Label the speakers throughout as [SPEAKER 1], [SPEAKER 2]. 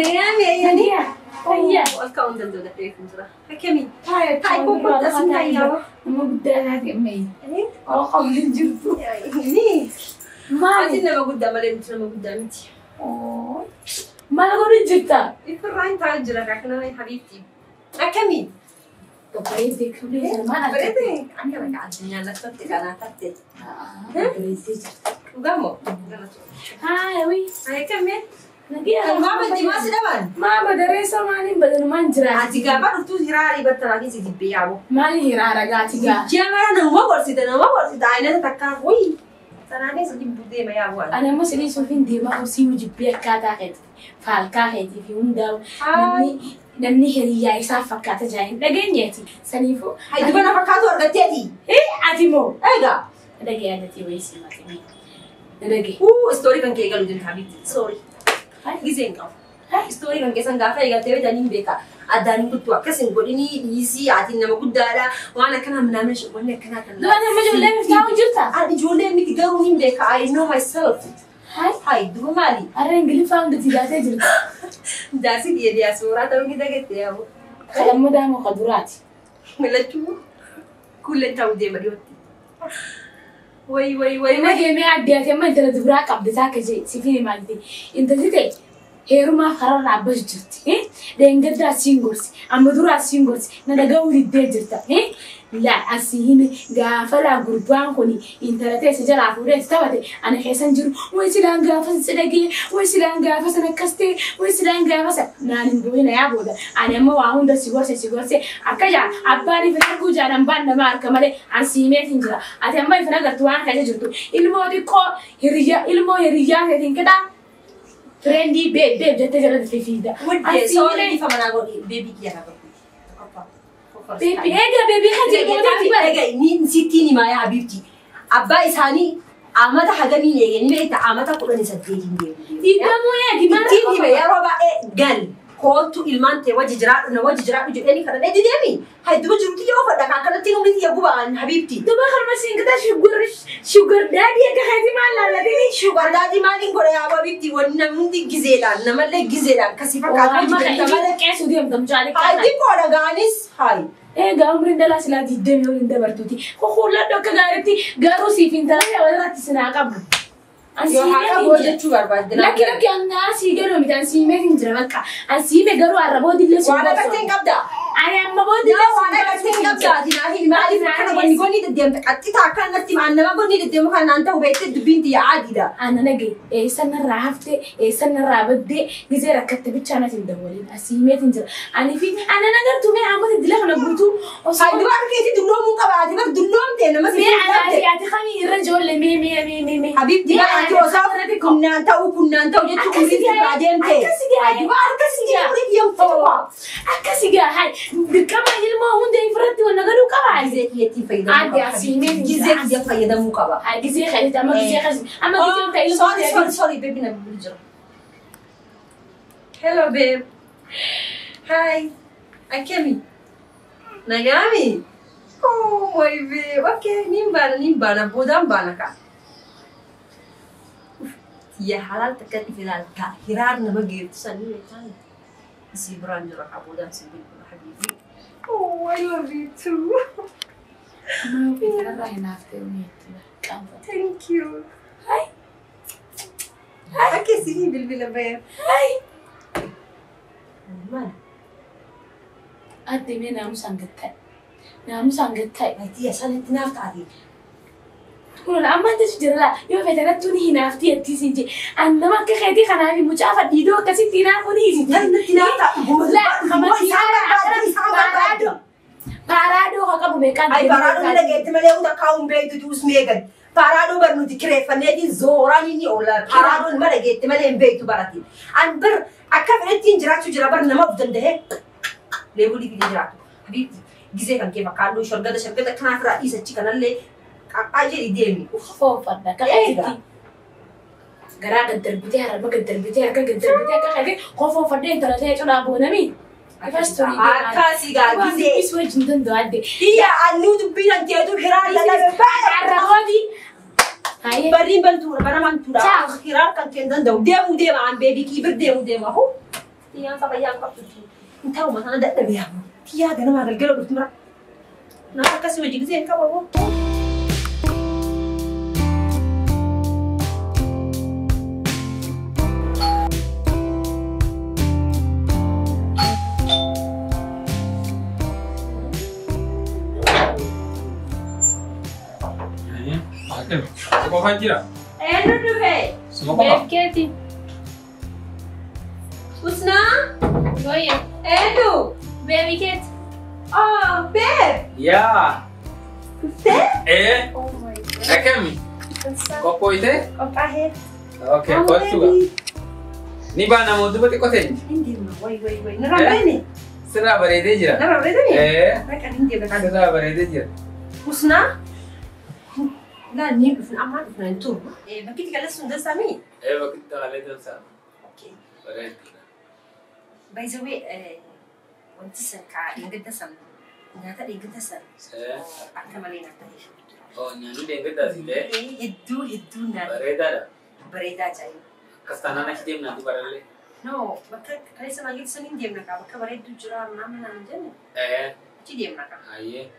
[SPEAKER 1] نعمي يعني هيا الكون دندو دقيقة ترى حكمي هاي كم قد اسمها يا
[SPEAKER 2] ما بدي هذه أمي أو قبل الجرس
[SPEAKER 1] يعني ما عندنا ما قدام اللي انت ما قدامتي
[SPEAKER 2] ما نقول الجرتا
[SPEAKER 1] يفرعين تاجرك احنا يا حبيبتي حكمي
[SPEAKER 2] بريدك
[SPEAKER 1] ما بريدك أنا رجعت الدنيا لك تبتك أنا تبتك
[SPEAKER 2] بريدك
[SPEAKER 1] وقاموا
[SPEAKER 2] هاي وي
[SPEAKER 1] هاي كمل
[SPEAKER 2] نجيها
[SPEAKER 1] ما بدي ما سلمان
[SPEAKER 2] ما بدرسه ماني بدل ما نجرا
[SPEAKER 1] أتيجا برضو هراري بتلاقي زي بيعو
[SPEAKER 2] ماني هرارة قاتيجا
[SPEAKER 1] جامعنا نوما برسيد عينه تكار وي تناني سدي بدي ما يابو
[SPEAKER 2] أنا ما سني سوفين ديما أوسي وجبيا كاتا كت فالكا هتي في ونداو نمني هريا يسافر كاتا جاين لكن ياتي سنيفو
[SPEAKER 1] هاي دبنا فكاتو أرجعتي
[SPEAKER 2] أتيمو
[SPEAKER 1] إيجا
[SPEAKER 2] لكن أنتي ويسي ما تمي لكن
[SPEAKER 1] ستوري كان كي قالوا جن حبيبتي سوري جزين كم ستوري كان كيسان قافة يقال تبي دانين بيكا أدانين كنت وكسين قوليني يسي عتينا ما كنت دارا وأنا كنا منامش وأنا كنا
[SPEAKER 2] لا أنا ما جولي مفتاح جوتا
[SPEAKER 1] أنا جولي متقارونين بيكا I know myself هاي دبو مالي
[SPEAKER 2] أرين قلي فاهم دتيجاتي جلتا
[SPEAKER 1] داسي دي أسورة تقول كده قلت يا أبو
[SPEAKER 2] خلنا مدام قدرات
[SPEAKER 1] ولا شو كل أنت ودي مريوتي وي
[SPEAKER 2] ما جميع عديات ما أنت لدبراك عبدتك جي سفيني مالتي أنت زيتي هيرما خرر عباس جرت لين قدر سينغورس أما دورا سينغورس ندقول الدجرت لا أسيهني قافلا قربان كوني أنت لا تسجل عفورة تتواتي أنا حسن جرو ويسلان قافس سدقي ويسلان قافس أنا كستي ويسلان قافس ناني نقولين يا بودا أنا ما وعون ده سيغورس أكجا عباني في الحكو جانا مبان ما أركمله عن سيمات إنجلا أتيما يفنا قرطوان كذا جرتو المودي كو هريا هذين كده فريندي بيب جت جرد في فيدا
[SPEAKER 1] ودي سوري فما نقول بيبي كي أنا
[SPEAKER 2] بيبي بيبي خدي
[SPEAKER 1] إيجا نين ستيني ما يا حبيبتي أبا إساني عمدا حاجة مين يعني ما يتعمدا كلنا نسديين دي
[SPEAKER 2] مو يا جماعة
[SPEAKER 1] ستيني ما يا ربع قال كنتو إلمانتي وجه جرات وجهني كذا ندي دمي هاي دبوا جروتي يا وفدا كأكل تينو لي يا بوبان حبيبتي
[SPEAKER 2] دبوا خرمسين كذا شوغر دادي يا كهدي ما لا لدي
[SPEAKER 1] شوغر دادي ما لين كره يا حبيبتي ونمدي جزيلا نملة جزيلا كسيفة كاتو
[SPEAKER 2] جبت تمام كيسو ديم تمجالي
[SPEAKER 1] هاي دي كورا غانيس هاي
[SPEAKER 2] عمري دلا سلا دي دمي ولين دبرتوتي خلا دوك غارتي غارو سيفين تلا يا ولا تسنا قبل لكن أنا سيجرو ميتان سيمة إنجرامك أنا سيمة جرو عربو دي لسه
[SPEAKER 1] وأنا كتير قبضة
[SPEAKER 2] أنا ما بدي
[SPEAKER 1] وأنا كتير قبضة ديناهي ما أعرف أنا بنيجوني تديم أتيت أكان نتيم أنا ما بني تديم كان أنت وبيت بنتي يا عادي ده
[SPEAKER 2] أنا نجي سنة رافته سنة رابده جزيرة كتبت شانة الدولين سيمة إنجرا أنا في أنا نقدر تومي عمود الدلها أنا قلتو
[SPEAKER 1] هاي دوار كيتي دلهم مقابل هذه دلهم تنا ما
[SPEAKER 2] في أنا أتخاني الرجل مي
[SPEAKER 1] حبيبتي كنا أنت وجدت كذي بعدين تي
[SPEAKER 2] أكسي هاي بكم يلما هون ده يفرط ولا قالوا كمان
[SPEAKER 1] جزء يتي فايدة
[SPEAKER 2] عادي أسيمين
[SPEAKER 1] جزء فايدة مقابل
[SPEAKER 2] هاي جزء خليت أما جزء خليت أما جزء تايلو
[SPEAKER 1] sorry baby na bilجرا hello babe hi Akemi Nagami oh my babe okay nimbana bodam bana ka يا حلال تكلم في الهرار نبغي تسألني تاني سيبران جرا كابودا سيبين حبيبي oh I love you too
[SPEAKER 2] ما في ترى هنا في
[SPEAKER 1] thank you
[SPEAKER 2] هاي
[SPEAKER 1] أكيد سيني بالبلا بيب
[SPEAKER 2] هاي
[SPEAKER 1] ما
[SPEAKER 2] أدي نام سانجتاي
[SPEAKER 1] هاي سنة نافت عادي
[SPEAKER 2] تقول أما أنت شجرة لا يوم فترتوني هنا في التيسينجي أنا ما كخدي خنافي مجافة ديدو كسي تينا كوني لا خمسين بارادو هكذا بمكان
[SPEAKER 1] أي بارادو من جت ملأ وده كاون بيت تجوز ميجن بارادو برنو تكرف فنادي زوراني ولا بارادو من جت ملأ بيت براتي عن بر أكفر التين جراتو جرا برنا ما بدن ده ليه بودي في جراتو حبيبتي جزء كان كيف قالوا شرقة كان في رئيس الشيكان اللي أجري ديمي
[SPEAKER 2] وخفوف فدا كخدي غرا قدر بتاعها ما قدر بتاعها كخدي خفوف فدا انت لا تيجي تلعبوا نمي فاستوري
[SPEAKER 1] كاسي قال جزء
[SPEAKER 2] يسوي جندن دوادي
[SPEAKER 1] هي النود بينا تيجي حرار لا
[SPEAKER 2] عرفودي هاي
[SPEAKER 1] برين بنتورا برا منتورا خيرار كان كندن دو ديمو عن بيبي كيبر ديمو هو تيان صبيان قبضتي انت وما انا دقه بيها تيا انا ما قلقله قلت مرة انا كسي وجهك زين كبابو
[SPEAKER 3] Kau fajira?
[SPEAKER 1] Enu deh.
[SPEAKER 3] Semua kau?
[SPEAKER 2] Keti.
[SPEAKER 1] Usna?
[SPEAKER 2] Goya.
[SPEAKER 1] Enu.
[SPEAKER 2] Baby Ket.
[SPEAKER 1] Ah, babe.
[SPEAKER 3] Ya.
[SPEAKER 1] Babe?
[SPEAKER 3] Eh?
[SPEAKER 2] Oh my god.
[SPEAKER 3] Akami? Kau kau itu?
[SPEAKER 1] Kau kahir.
[SPEAKER 3] Okay, kau juga. Ni bana mau dua kau teh?
[SPEAKER 1] Hindi ma, wai. Nara ni.
[SPEAKER 3] Serah berada je.
[SPEAKER 1] Nara ni. Mereka hindi berada.
[SPEAKER 3] Serah berada je.
[SPEAKER 1] Usna? لا نيجي في الأمان في الانتور. إيه بكيت كلا سندس سامي.
[SPEAKER 3] Eh, waktu kita kali tu sah.
[SPEAKER 1] أوكي.
[SPEAKER 3] Berada.
[SPEAKER 1] By the way, وانت سن كا إنجد سن. نهاتا إنجد سن. أكملين أكتر.
[SPEAKER 3] Oh, nyanyi dengar dah sih deh.
[SPEAKER 1] هدو نا.
[SPEAKER 3] Berada dah.
[SPEAKER 1] بريدا جاي.
[SPEAKER 3] Kastana nak kita mana tu berada.
[SPEAKER 1] No, بكا كلا سن أجد سن إنديم نكا. بكا بريد جرا نامنا نجنة. كي ديم نكا.
[SPEAKER 3] Aye.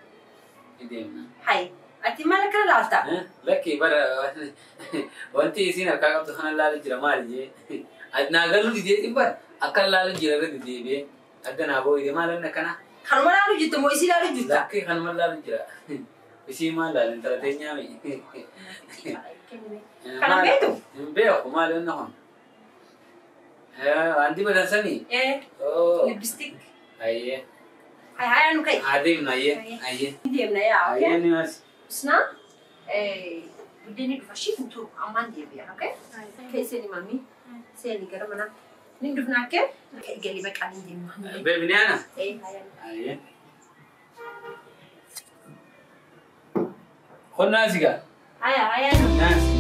[SPEAKER 3] Ini mana?
[SPEAKER 1] هاي. أنت ما لك لا لالتا.
[SPEAKER 3] Laki bara. Wanti isi nak kau tu hana lalu jira mari je. Adna galu di je timbar. Akal lalu jira ke di je. Adna abo ini malu nak kana.
[SPEAKER 1] خلوا ما لالو جت مو يصير لالو جت.
[SPEAKER 3] Laki kan malu jira. Isi malu antara tenya mi.
[SPEAKER 1] كلام بيتو.
[SPEAKER 3] Beo aku malu nak. Anti pada sini.
[SPEAKER 1] إيه.
[SPEAKER 3] Oh.
[SPEAKER 1] لبستيك.
[SPEAKER 3] Aye.
[SPEAKER 1] هاي أنا كي.
[SPEAKER 3] Adim na ye. Aye.
[SPEAKER 1] إنديم نا يا
[SPEAKER 3] Aye
[SPEAKER 1] أوكي.
[SPEAKER 3] ni mas.
[SPEAKER 1] سنا. بديني بفشيف نتور أمان دي بيا أوكي. كي سيني مامي. سيني كده منا. ندفنا كه. قالي بك عن دي مامي.
[SPEAKER 3] Baby ni ana.
[SPEAKER 1] إيه هاي.
[SPEAKER 3] Aye. Kau nasi kan?
[SPEAKER 1] هاي.
[SPEAKER 3] Nasi.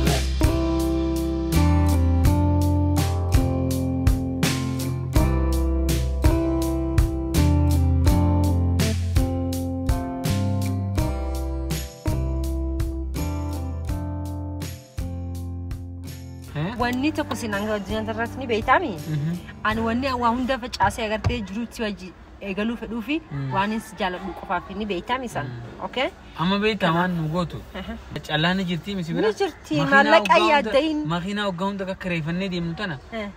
[SPEAKER 1] واني تقصي نانجا جنان ترتني بيتامي. أنا واني وهوندا فش عسى أقدر جروت واجي قالوا فدوفي واني سجالة بقفافيني بيتامي سان. أوكي.
[SPEAKER 3] Amma bee tamaan nu gootu. Callaan jirti misi bira.
[SPEAKER 1] Ni jirti mallaq ayyaadayn.
[SPEAKER 3] Makiinaa hoggaa hunda akka kireeffannee deemnu tana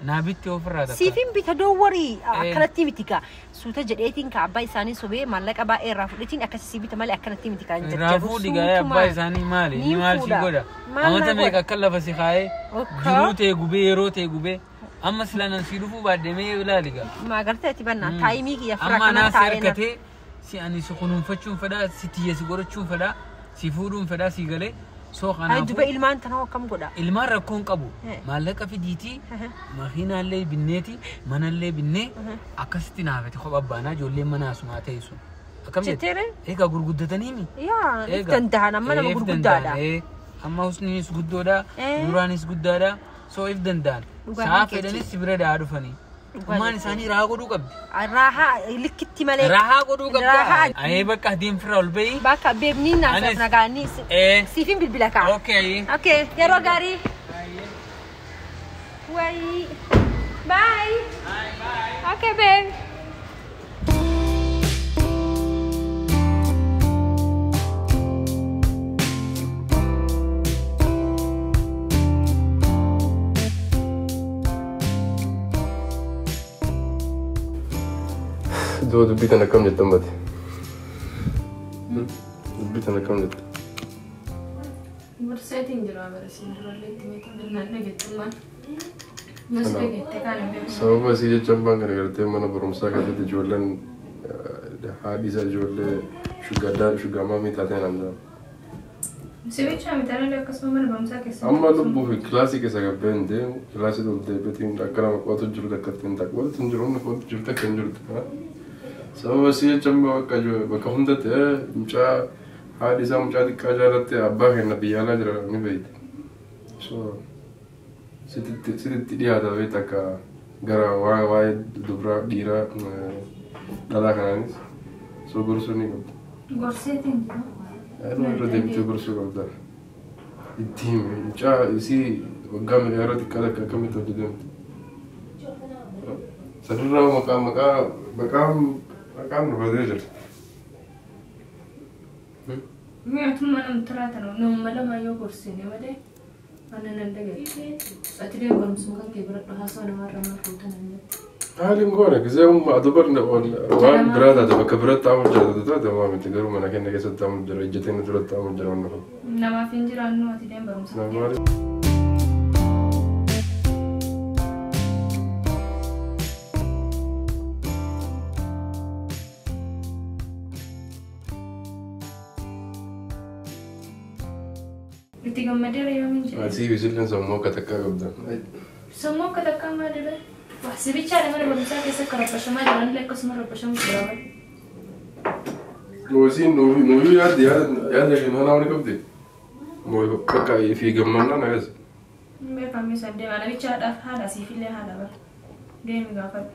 [SPEAKER 3] naabitti ofirraa takka.
[SPEAKER 1] Siifin bita doowarii akkanatti miti kaa suuta jedheetiin ka abbaa isaanii sobee maallaqa baay'ee irraa fudhatiin akkasii bita malee akkanatti miti kaa hin jajjabu.
[SPEAKER 3] Raafuu dhigaa'ee abbaa isaanii maali? Ni maal si godha? Amata meeqa akka lafa si kaa'ee jiruu ta'e gubee yeroo ta'e gubee amma silanan si dhufuu baadamee ilaali gaa.
[SPEAKER 1] Maagarteeti bannaa taayimii kiyya fira
[SPEAKER 3] Amma
[SPEAKER 1] kana
[SPEAKER 3] naas
[SPEAKER 1] taa'ee
[SPEAKER 3] hirkatee si ani si kunuunfachuun fedhaa si tiyya si godhachuun fedhaa si fuudhuun fedhaa si galee soo
[SPEAKER 1] Hai
[SPEAKER 3] kanaafuu.
[SPEAKER 1] duba ilmaan tanaa akkam godha.
[SPEAKER 3] Ilmaan rakkoon qabu maallaqa fidiitii makiinaallee binneeti manallee binnee akkasitti naafete kopha abbaanaa ijoolleen mana asumaa ta'e sun akkam
[SPEAKER 1] jetteere
[SPEAKER 3] eegaa gurguddatanii mi
[SPEAKER 1] yaa if danda'an amma nama gurguddaadha
[SPEAKER 3] amma husniinis guddoodha duraanis guddaadha soo if danda'an saa fedhanis bira daa dhufanii Kumaan isaanii rahaa godhuu qabdi.
[SPEAKER 1] Rahaa likkitti malee.
[SPEAKER 3] Rahaa godhuu qabdi. Ayee bakka adeem firraa ol bahi.
[SPEAKER 1] Bakka beebni naaf nagaanii siifin bilbila kaa.
[SPEAKER 3] Okay.
[SPEAKER 1] Okay yeroo gaarii. Wayi. Bye. Bye. Okay babe.
[SPEAKER 4] دو دبيت أنا كم جت أمتي دبيت أنا كم جت
[SPEAKER 2] مرسيتين جرا برسين رولي تميت برنامج جتمان مسبق تكلم
[SPEAKER 4] سبب بس يجي جنبان كنا قلت يوم أنا برمسا كده تجولن حادثة جول شو قدر شو قامامي تاتين عندنا
[SPEAKER 2] سويت شو مثلا لو كسبوا من برمسا كسر
[SPEAKER 4] أما لو في كلاسيك إذا كبين ده كلاسيك دول ده بتيم أكلم أقوى تجربة كتير تقوى تجربة نقول تجربة كنجربة سبب بس يجي جنبان كجو بكون ده مشا حادثة مشا دكاجرة ده أبغى النبي الله جرا نبيت so sitti dhiyaata beektaa gara waa'ee dubraa dhiiraa dhalaa kanaanis so gorsuu ni qabda.
[SPEAKER 2] Gorseetiin jiru.
[SPEAKER 4] Yeroo irra deebitee gorsuu qabda. Itti hime mucaa isii waggaa meeqa irratti akkamitti hojjetamte. ترى مقام نبذير
[SPEAKER 2] ما ثم أنا متراتنا نوم ملا ما يوقف سنة مدة أنا نندقى أتري برمسوكا كبرت بحاسة مرة ما فوتنا
[SPEAKER 4] هالي نقولك زي هم أدبرنا وان برادة دبا كبرت تعمل جرا ده ما متقروا من أكين نجس تعمل جرا جتين ترى تعمل جرا ونفهم
[SPEAKER 2] نما فين جرا إنه أتري برمسوكا Tiga meter ya minjem.
[SPEAKER 4] Masih bisilin semua katakan kebetulan.
[SPEAKER 2] Semua katakan ada. Wah, si bicara mana berusaha kisah kerap bersama jalan lek kesemua bersama berapa?
[SPEAKER 4] Nuhi ya dia dari mana orang kau tu? Mau pakai figure mana nak?
[SPEAKER 2] Mereka misal dia mana bicara ada si file ada ber. Dia mengapa?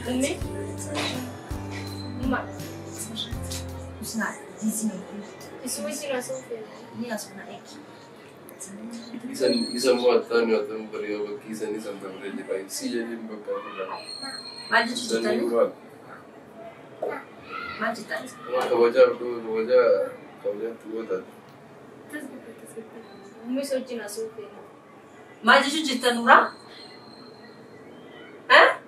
[SPEAKER 2] Ini, mak.
[SPEAKER 1] Usna, di sini.
[SPEAKER 2] Isu isi langsung film.
[SPEAKER 1] Ini langsung naik.
[SPEAKER 4] Isan buat tanya atau beri apa kisah ni sampai berjadi baik. Si jadi bakal berapa?
[SPEAKER 1] Maju cerita ni. Maju cerita.
[SPEAKER 4] Wajah tua tak.
[SPEAKER 2] Umi sochi langsung film.
[SPEAKER 1] Maju cerita Nura. Hah?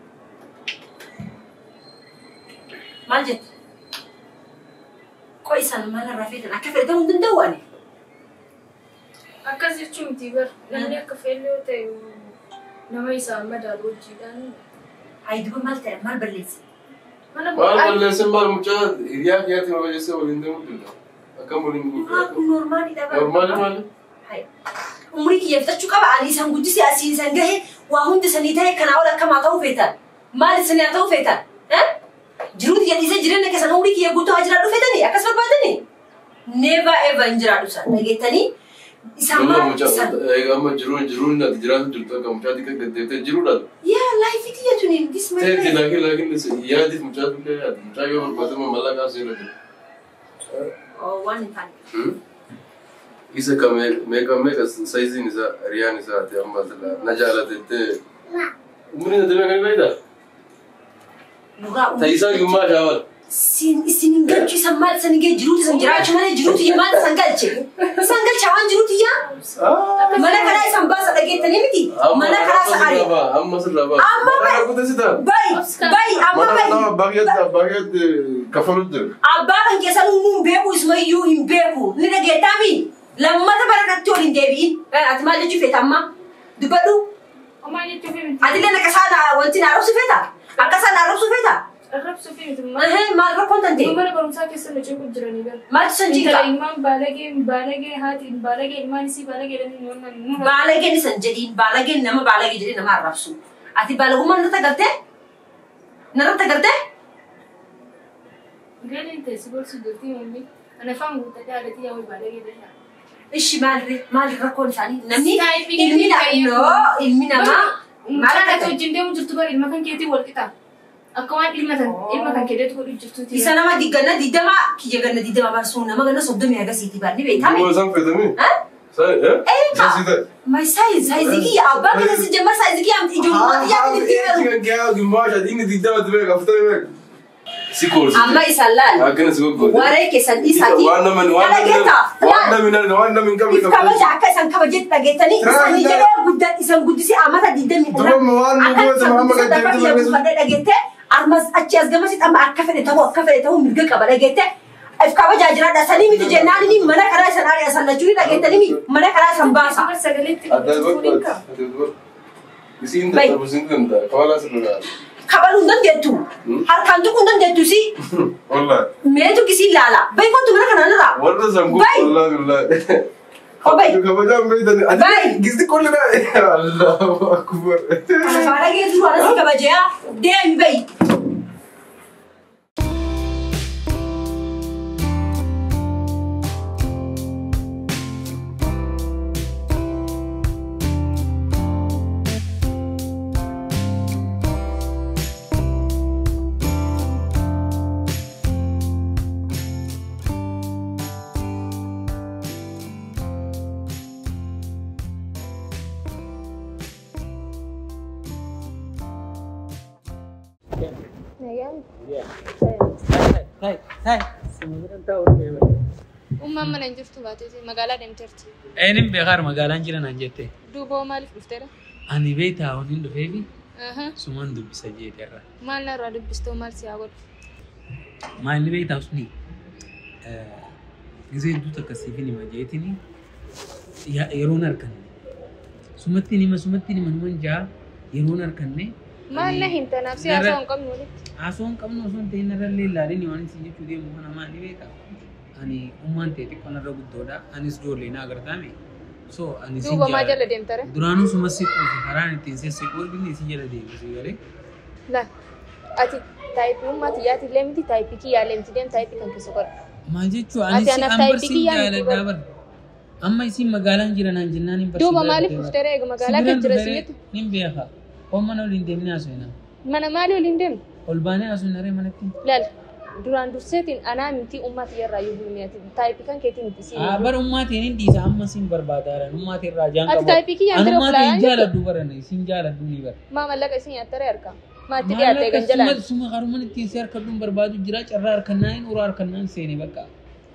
[SPEAKER 1] Maju. Kau isan mana Rafiq? Nak kafir dah mungkin tahu ni.
[SPEAKER 2] Akas cuma tiba. Nanti aku film tu nama isa ada roji dan.
[SPEAKER 1] Hai dua mal berlis.
[SPEAKER 2] Mana
[SPEAKER 4] Mal lesson mal mucha dia tu wajah se boleh tu. Akan boleh
[SPEAKER 1] Aku normal tidak.
[SPEAKER 4] Normal.
[SPEAKER 1] Hai. Umri kia kita cukup ali sanggup si asin sanggai. Wahun tu sanita hai kana orang kamu tahu fetan. Mal sanita tahu fetan. Hah? Jirut yang isa jiran nak kesan umri kia butuh ajar adu fetan ni. Akas apa ni? Never ever injera adu san. Lagi tani.
[SPEAKER 4] Sama macam, agama jirun nak jiran juta kamu cakap kita jirun ada.
[SPEAKER 1] Ya, life itu ya tu ni. This my life.
[SPEAKER 4] Lagi ni ya di macam tu ke, macam yang berbuat malah kasih lagi.
[SPEAKER 1] Oh, one in time.
[SPEAKER 4] Isa kami size ni sa Rian ni sa tiap masalah. Najala tete. Umur ni ada yang lain dah.
[SPEAKER 1] Nura.
[SPEAKER 4] Tapi isa gimana jawab?
[SPEAKER 1] Sininggal tu sambil sininggal jirut sanjara cuma ni jirut yang mana sanggal je. Sanggal cawan jirut ya. Mana kerana sambal sedikit tadi miti. Mana kerana sehari.
[SPEAKER 4] Amma sudah apa?
[SPEAKER 1] Amma
[SPEAKER 4] aku tu sudah.
[SPEAKER 1] Baik, amma baik.
[SPEAKER 4] Mana bagian kafalud tu.
[SPEAKER 1] Abah kan kisah umum beku ismayu imbeku. Ni dah getami. Lama tu baru nak turin Devi. Atma je cufet amma. Dupadu.
[SPEAKER 2] Amma je cufet.
[SPEAKER 1] Adilnya nak kesana wanti naruh sufeta. Akasan naruh sufeta.
[SPEAKER 2] Arab sufet itu.
[SPEAKER 1] Mal berapa nanti?
[SPEAKER 2] Mana berusaha kisah macam tu jalan ni.
[SPEAKER 1] Mal sanjika.
[SPEAKER 2] Imam balage hati balage iman si balage dan normal.
[SPEAKER 1] Balage ni sanjadi balage nama balage jadi nama Arab su. Ati balagu mana tak gerte? Nara tak gerte?
[SPEAKER 2] Gak ni sebab sudut ni. Anak faham tak ada tiada yang balage dah.
[SPEAKER 1] Ish mal rakon sani. Nami ilmi nama.
[SPEAKER 2] Mana tu jendela mujur tu baru ilmu kan kita wal kita. Aku kan ilmu kan kita tu mujur tu.
[SPEAKER 1] Di sana mah digana didama, kia gana didama baru nama gana sobda mega sih tiba ni beta.
[SPEAKER 4] Kamu sang fedami?
[SPEAKER 1] Hah?
[SPEAKER 4] Saya? Saya
[SPEAKER 1] my size ini abang kita sejamah size ini am tidur yang ini tidur.
[SPEAKER 4] Jika kau gimana jadi ini tidak tu mereka after mereka. Sikor.
[SPEAKER 1] Amma isalan.
[SPEAKER 4] Akan sikor.
[SPEAKER 1] Warai kesan isati.
[SPEAKER 4] Warna min kami.
[SPEAKER 1] Kamu jaga sang kamu jet lagi tadi. Isan ini jadi gudat isan gudis si amata didem.
[SPEAKER 4] Tuh mawan
[SPEAKER 1] Akan
[SPEAKER 4] sama
[SPEAKER 1] kita dapat yang pada lagi teh. Armas acias gamas itu amma akafir tahu mirga kabala lagi teh. If kamu jajan ada sani itu jenar ini mana kerana senari asal lagi lagi tadi ni mana kerana sambasa.
[SPEAKER 4] Ada buat. Di sini tak bersin tu tak. Kau lah sebenarnya.
[SPEAKER 1] Kabar undan dia tu. Har kantu undan dia tu si.
[SPEAKER 4] Allah.
[SPEAKER 1] Mereka tu kisi lala. Baik kau tu mana kerana lah.
[SPEAKER 4] Warna sanggup. Allah.
[SPEAKER 1] Oh baik.
[SPEAKER 4] Kau macam ni.
[SPEAKER 1] Baik.
[SPEAKER 4] Gizi kau lena. Allah Akbar.
[SPEAKER 1] Kalau lagi tu ada si kabar dia. Dia baik.
[SPEAKER 5] يعني
[SPEAKER 3] هاي سمعنا تاور
[SPEAKER 5] من نجرتو باتي مقالة دمترتي
[SPEAKER 3] أنا بغار مقالة نجرا نجتة
[SPEAKER 5] دوبو مالي فلفترة
[SPEAKER 3] أنا بيتها ونين دفيفي
[SPEAKER 5] أها
[SPEAKER 3] سمان دب سجيت يرى
[SPEAKER 5] مال نرى دبستو مال سياقول
[SPEAKER 3] ما اللي بيتها وسني زي دوتا كسيفيني ما جيتني يرون أركني سمتني من جا يرون أركني
[SPEAKER 5] ما نهم تنافسي أصلاً كم نولي
[SPEAKER 3] أصلاً كم نوصل تينا رلي لاري نيوان سيجي تودي مهنا ما اللي بيتها أني أمان تيتي كنا رغود دودا أني سجور لينا أگر تامي so أني
[SPEAKER 5] دوبو ما جل دمترة
[SPEAKER 3] درانو سمسي كل هران تينسي سيكول بني سيجي لدي بسيجي
[SPEAKER 5] لا أتي تايب ما تياتي لمتي تايبي كي يا لمتي دم تايبي كم كسكر
[SPEAKER 3] ما جيتشو أني سي أمبر سيجي لدابر أما يسي مقالان جيران جناني بس
[SPEAKER 5] دوبو مالي فلفترة إيه مقالة كجرسيت
[SPEAKER 3] نيم بيها هم أنا ولين دمني أسوينا
[SPEAKER 5] من مالي ولين دم
[SPEAKER 3] والباني أسوينا ري منتي
[SPEAKER 5] لا duraan durseetiin anaa miti ummati irraa yoo bulmeeti taayipii kan keetiin miti siin
[SPEAKER 3] bar ummati nin diisa amma sin barbaadaran ummati irraa jaan
[SPEAKER 5] ati taayipii kiyyaan dira
[SPEAKER 3] ummati jaaladhu barane sin jaaladhu ni bar
[SPEAKER 5] maa mallaqa isin yattare harka maatti dhiyaatee gan jalaan
[SPEAKER 3] suma qaruman ittiin si harkadhuun barbaadu jira carraa harkannaan uraa harkannaan seene bakka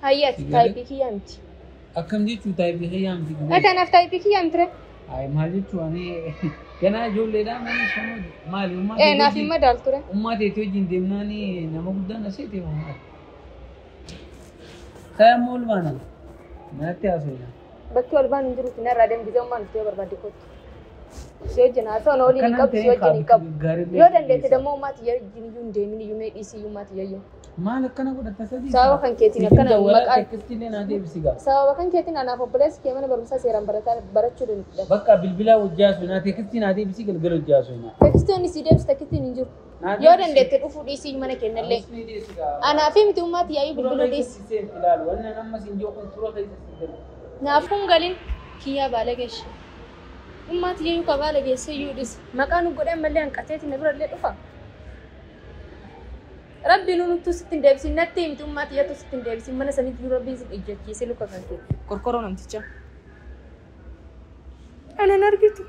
[SPEAKER 5] hayyaati taayipii kiyyaa miti
[SPEAKER 3] akkam jechuu taayipii kiyyaa miti
[SPEAKER 5] kanaaf taayipii kiyyaa miti re
[SPEAKER 3] ay maal jechuu ani ganaa ijoolleedhaa mana shamuu maali ummati
[SPEAKER 5] naaf hin madaalu ture
[SPEAKER 3] ummati itti wajjin deemnaani nama guddaan aseete ummati kaya mool baana manatti haasofna
[SPEAKER 5] bakki ol baan hin jiruuti narraa deembisee ummaan itti barbaadde kottu si wajjin haasa'u na waliin hin qabu si wajjin hin qabu yoo dandeette dammoo ummaati iyyuu hin deemin iyyuu mee dhiisii ummaati iyyuu
[SPEAKER 3] maal akkana godhatta sadii
[SPEAKER 5] sababa kan keetiin akkana maqaa
[SPEAKER 3] tekkistillee naa deebisigaa
[SPEAKER 5] sababa kan keetiin anaaf obboleessi kee mana barumsaa seeraan barachuu danda'u
[SPEAKER 3] bakka bilbilaa hojjaasu naa tekkistii naa deebisii galgala hojjaasu naa
[SPEAKER 5] tekkistoonni si deebis tekkistiin hin jiru yoo dandeette dhufuu dhiisii mana kennallee anaaf miti ummaati yaa'ii bilbiluu dhiisi
[SPEAKER 3] wannan amma sin joo kun tura keessa si
[SPEAKER 5] naaf kun galin kiyyaa baala geeshe ummaati yaa'ii ka baala geesse iyyuu dhisi maqaa nu godhan mallee hanqateeti na birallee dhufa rabbi nutu sittin deebisin natti miti ummaati yaatu sittin deebisin mana sanitti rabbi isin ijjachiise luka kan kee korkoroo namticha anan argitu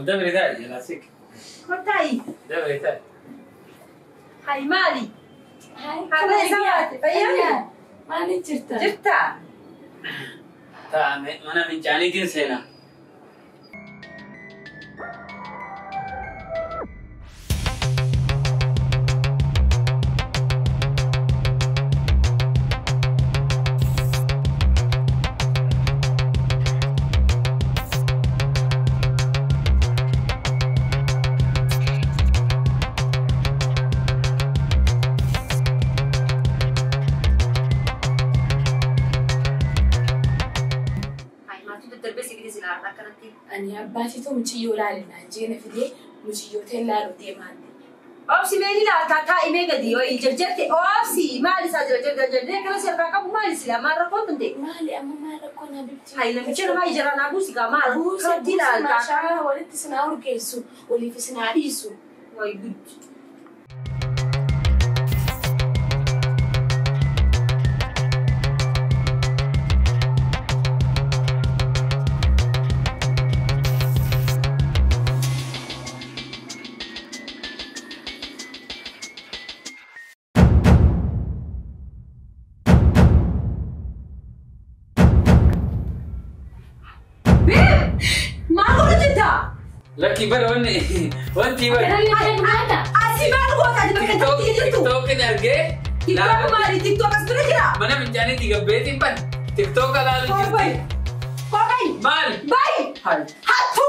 [SPEAKER 3] الدبر ده يا سيك
[SPEAKER 1] كنتاي
[SPEAKER 3] دبر ده
[SPEAKER 1] هاي مالي
[SPEAKER 2] هاي
[SPEAKER 1] هذا سوات فيا
[SPEAKER 2] ما نجرتا
[SPEAKER 1] جبتا
[SPEAKER 3] تا انا من جاني دين سينا
[SPEAKER 2] أنا أباتي تو مشيو لالنا جينا في دي مشيو تلا ردي مالي
[SPEAKER 1] أوبسي مالي لا تاتا إيميجا دي ويجرجرتي أوبسي مالي ساجر جرجر كلا سيركا كابو مالي سلا ما ركون تندي
[SPEAKER 2] مالي أما ما ركون هبيبتي
[SPEAKER 1] هاي لما تشير ما يجرى نابوسي كمان كردي لا
[SPEAKER 2] ما شاء الله ولد سنا أوركيسو واللي في سنا عيسو
[SPEAKER 1] واي جود
[SPEAKER 3] لكن بر وانتي بر
[SPEAKER 2] أنا اللي أنا
[SPEAKER 1] أسيب أنا قوة هذه بكرة
[SPEAKER 3] توك نرجع
[SPEAKER 1] TikTok mali TikTok astura jira.
[SPEAKER 3] Mana mencari 3 beti pan. TikTok lalu
[SPEAKER 1] Kopai.
[SPEAKER 3] jirti. Mal.
[SPEAKER 1] Bai. Hatu.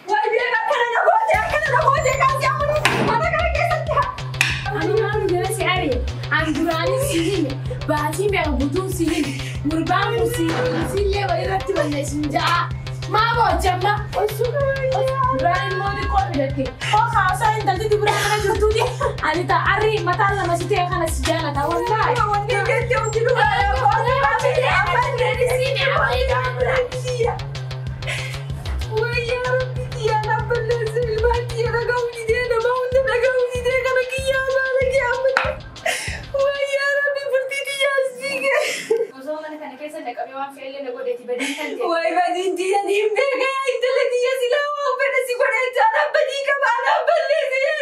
[SPEAKER 1] Wah dia kana na gote kasi aku mana kana kesatnya.
[SPEAKER 2] Anu dia si Ari. Andurani sini. Bahati me butuh sini. Murban sini wa irati wala sinja. Ma bo jamma. Brian mau di call berarti. Oh khasa yang tadi di Brian ada jurtu dia. Anita Ari mata lah masih dia kana sejarah tahu enggak?
[SPEAKER 1] Kawan dia jauh di luar.
[SPEAKER 2] Apa dari sini? Apa itu?
[SPEAKER 1] Wah ya Rabbi dia nak belazil mati ya gauni dia na mau na gauni dia kana kiamat lagi amat. Wah ya Rabbi berarti dia sih.
[SPEAKER 2] Musuh mana kan kaisa nak kami wan fail na gode tiba din kan.
[SPEAKER 1] Wah badin dia ni mbega ya itu lagi ya silawa pada si pada cara badi ka bana belazil.